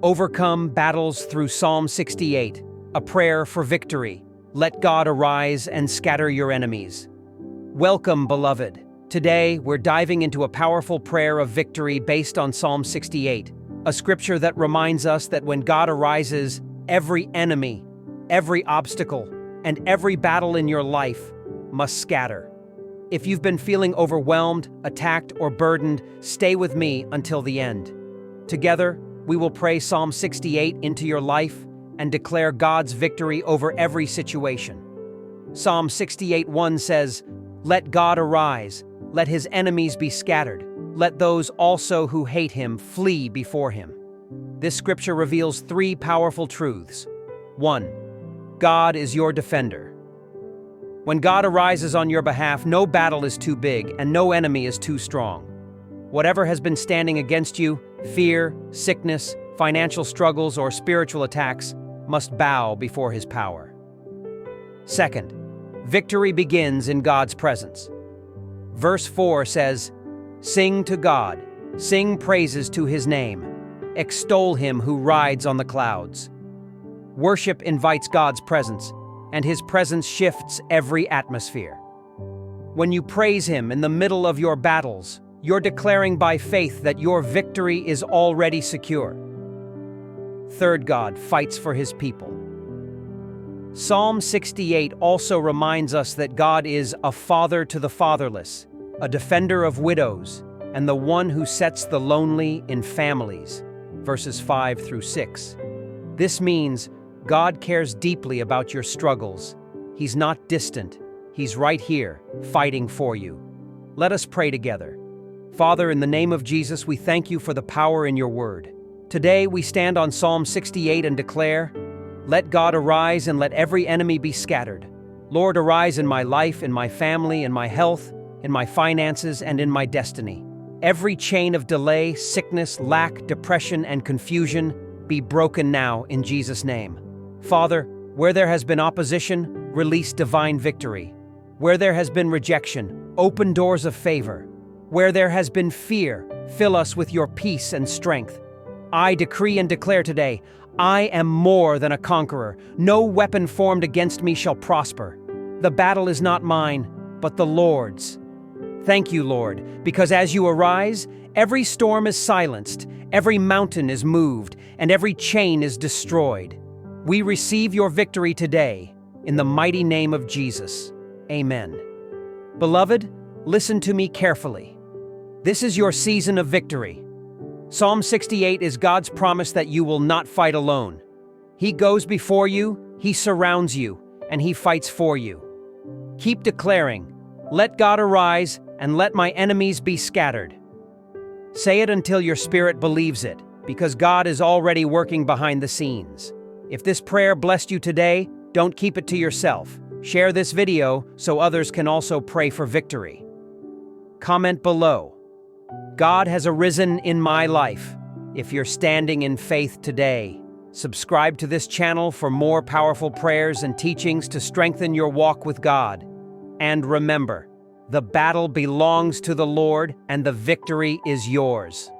Overcome battles through Psalm 68, a prayer for victory. Let God arise and scatter your enemies. Welcome, beloved. Today, we're diving into a powerful prayer of victory based on Psalm 68, a scripture that reminds us that when God arises, every enemy, every obstacle, and every battle in your life must scatter. If you've been feeling overwhelmed, attacked, or burdened, stay with me until the end. Together, we will pray Psalm 68 into your life and declare God's victory over every situation. Psalm 68:1 says, "Let God arise, let his enemies be scattered, let those also who hate him flee before him." This scripture reveals three powerful truths. 1. God is your defender. When God arises on your behalf, no battle is too big and no enemy is too strong. Whatever has been standing against you, fear, sickness, financial struggles, or spiritual attacks, must bow before his power. 2. Victory begins in God's presence. Verse 4 says, "Sing to God, sing praises to his name, extol him who rides on the clouds." Worship invites God's presence, and his presence shifts every atmosphere. When you praise him in the middle of your battles, you're declaring by faith that your victory is already secure. 3. God fights for his people. Psalm 68 also reminds us that God is a father to the fatherless, a defender of widows, and the one who sets the lonely in families. Verses 5 through 6. This means God cares deeply about your struggles. He's not distant. He's right here, fighting for you. Let us pray together. Father, in the name of Jesus, we thank you for the power in your word. Today, we stand on Psalm 68 and declare, "Let God arise and let every enemy be scattered." Lord, arise in my life, in my family, in my health, in my finances, and in my destiny. Every chain of delay, sickness, lack, depression, and confusion be broken now in Jesus' name. Father, where there has been opposition, release divine victory. Where there has been rejection, open doors of favor. Where there has been fear, fill us with your peace and strength. I decree and declare today, I am more than a conqueror. No weapon formed against me shall prosper. The battle is not mine, but the Lord's. Thank you, Lord, because as you arise, every storm is silenced, every mountain is moved, and every chain is destroyed. We receive your victory today, in the mighty name of Jesus. Amen. Beloved, listen to me carefully. This is your season of victory. Psalm 68 is God's promise that you will not fight alone. He goes before you, he surrounds you, and he fights for you. Keep declaring, "Let God arise, and let my enemies be scattered." Say it until your spirit believes it, because God is already working behind the scenes. If this prayer blessed you today, don't keep it to yourself. Share this video so others can also pray for victory. Comment below, "God has arisen in my life," if you're standing in faith today. Subscribe to this channel for more powerful prayers and teachings to strengthen your walk with God. And remember, the battle belongs to the Lord and the victory is yours.